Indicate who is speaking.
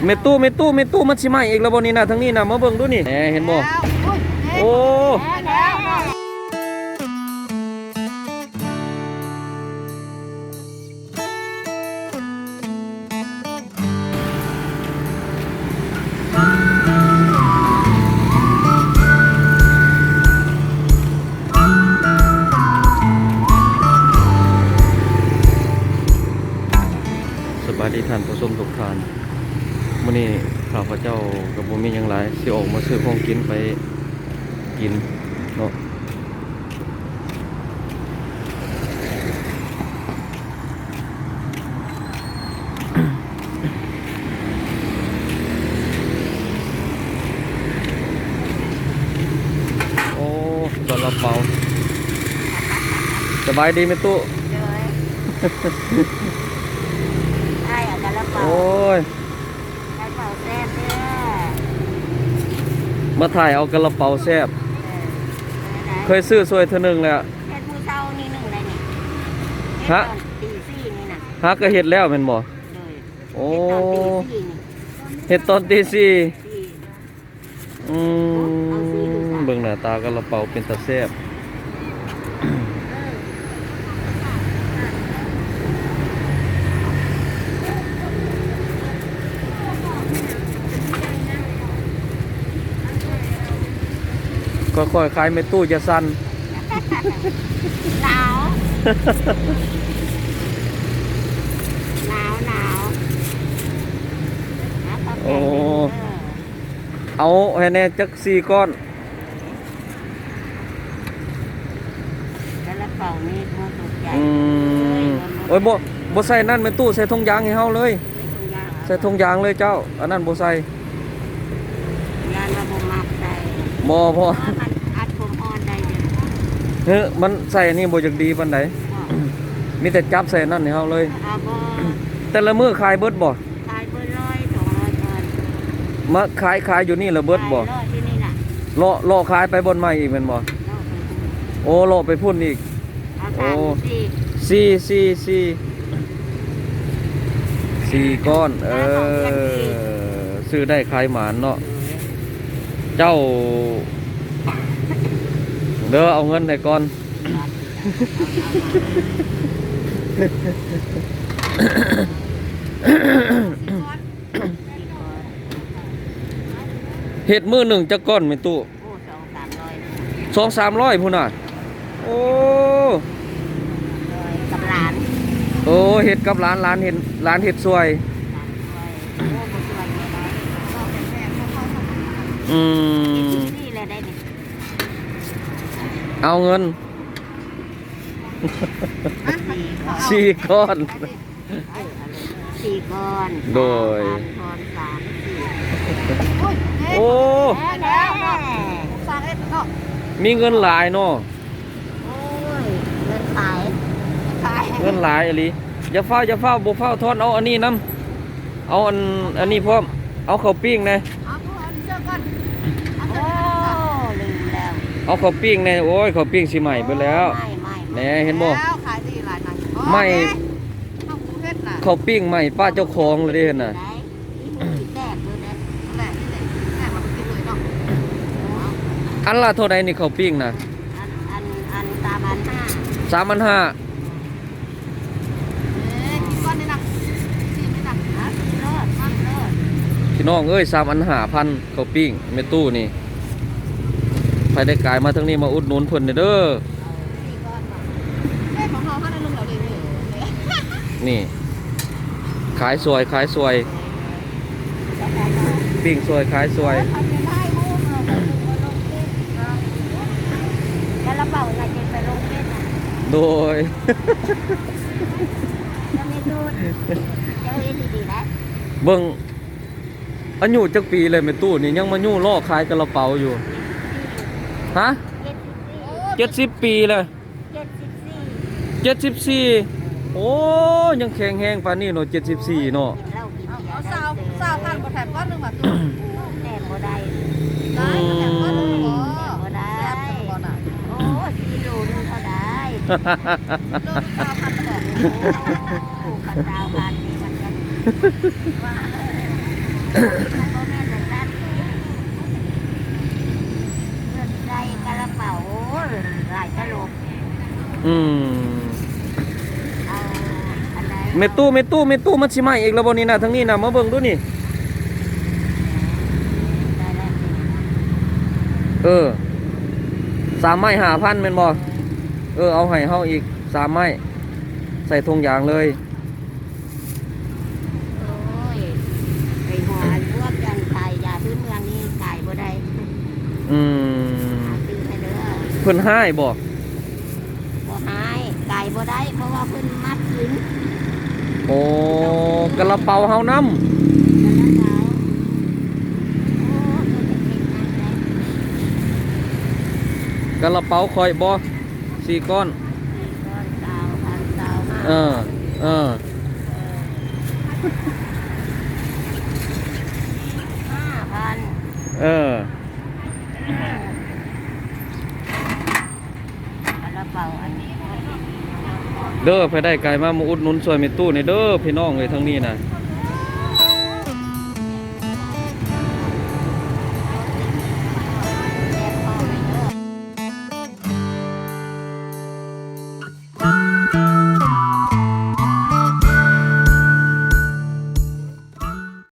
Speaker 1: เมตู้มันสิไหม้อีกแล้วบ่นี่นะทั้งนี้นะมาเบิ่งดูนี่แหมเห็นบ่โอ้สวัสดีท่านผู้ชมทุกท่านมื้อนี้ข้าพเจ้ากับบ่มีหยังหลายสิออกมาซื้อของกินไปกินเนาะโอ้ซาลาเปาสบายดีไหมตู้
Speaker 2: ใช่กระเป๋า
Speaker 1: โอ้ย
Speaker 2: กระเป๋าแซ่บเนี่ย
Speaker 1: มาถ่ายเอากระเป๋าแซ่บเคยซื้อซวยเท่านึงแล้ว
Speaker 2: เฮ็ดมือเช้านี่หนึ่งเลยนี่
Speaker 1: ฮะ
Speaker 2: ตีสี่นี่นะ
Speaker 1: ฮะก็เฮ็ดแล้วแม่นบ่โอ้เฮ็ดตอนตีสี่เบิ่งหน้าตากระเป๋าเป็นตาแซ่บค่อยๆขายไม่ตู้จะสั่น
Speaker 2: หนาวหนาว
Speaker 1: โอ้เอาให้แน่จัก4 ก้อน
Speaker 2: กระเป๋านี่โมตกใจ
Speaker 1: โอ้ยบ่ใส่นั่นไม่ตู้ใส่ถุงยางให้เฮาเลยใส่ถุงยางเลยเจ้าอันนั้นบ่ใส่
Speaker 2: ยานระบบมักได้
Speaker 1: บ่
Speaker 2: อัดผมอ่อนได้
Speaker 1: เฮ้ยมันใส่อันนี้บ่จักดีปานใดมีแต่จับใส่นั่นให้เฮาเลยแต่ละมื้อขายเบิดบ่
Speaker 2: ขายเบิด100-200ก่อน
Speaker 1: มาขายอยู่นี่ละเบิดบ่
Speaker 2: ที่นี่น่ะ
Speaker 1: เลาะขายไปบนใหม่อีกแม่นบ่โอ้เลาะไปพุ่นอีกโอ้4ก้อนซื้อได้ขายหมานเนาะเจ้าเด้อเอาเงินให้ก่อนเห็ดมือหนึ่งจะก้อนเป็นตู้200-300พุ่นน่ะโอ้
Speaker 2: กับหลาน
Speaker 1: โอ้เห็ดกับร้านเห็ดสวยเอาเงิน4 ก้อน
Speaker 2: 4 ก้อน
Speaker 1: โดยโอ้มีเงินหลายเนาะเงินหลายอะไรอย่าเฝ้าบ่เฝ้าทอนเอาอันนี้น้ำเอาอันนี้พร้อมเอาข้าวปิ้งนะเอาข้าวปิ้งนะโอ้ยข้าวปิ้งสิใหม่ไปแล้วแหน่เห็นบ่ไม่ข้าวปิ้งใหม่ป้าเจ้าของเลยเด้น่ะอันละเท่าไหร่นี่ข้าวปิ้งนะ3,500พี่น้องเอ้ย3,500ข้าวปิ้งเมตู้นี่ไปได้กายมาทั้งนี้มาอุดหนุนเพิ่นเด้อนี่ขายสวยปิ้งสวยขายสวย
Speaker 2: แล้วระเป๋าอะไรจะไปลงเล่น
Speaker 1: โดย
Speaker 2: จะไม่ดูจะเห็นดีๆนะ
Speaker 1: เบิ่งอายุจักปีเลยแม่ตู้นี่ยังมายู่ล่อขายกระเป๋าอยู่ฮะ70 ปีเลย74โอ้ยังแข็งแรงปานนี้เนาะ74เนาะ
Speaker 2: เอา20,000บ่แถมก้อนนึงมาตู้แถมบ่ได้แถมก้อนนึงบ่ได้โอ้4 โลนึงเท่าใดโล20,000บ่ โอ้ขันดาวพันนี่มันกันว่า พ่อแม่แต่ละเลือดใจกระเป๋าหลายตลบ
Speaker 1: อืม
Speaker 2: เอาอะไร
Speaker 1: เมตู้มันสิไหม้อีกแล้วบ่นี่นะทั้งนี้นะมาเบิ่งดูนี่3 ไม้5,000แม่นบ่เอาให้เฮาอีก3 ไม้ใส่ถุงยางเลย
Speaker 2: โอ้ยไปหอพวกกันขายยาพื้นเมืองนี่ขายบ่ได้
Speaker 1: อืม
Speaker 2: ซื้อให้เด้อ
Speaker 1: เพิ่นให้บ่
Speaker 2: บ่หายขายบ่ได้เพราะว่าเพิ่นมัดกิน
Speaker 1: โอ้กระเป๋าเฮานำ
Speaker 2: กันแล้วเจ้าโอ้ตัวเล็กๆนั่นแหละ
Speaker 1: กระเป๋าข่อยบ่4 ก้อน
Speaker 2: ก้อนเตาพันเตามา
Speaker 1: เออ
Speaker 2: 5,000
Speaker 1: เออ
Speaker 2: กระเป๋าอันนี้
Speaker 1: เด้อไปได้ไกลมาอุดหนุนช่วยเมตู้ในเด้อพี่น้องเอ้ยทั้งนี้นะ
Speaker 2: โ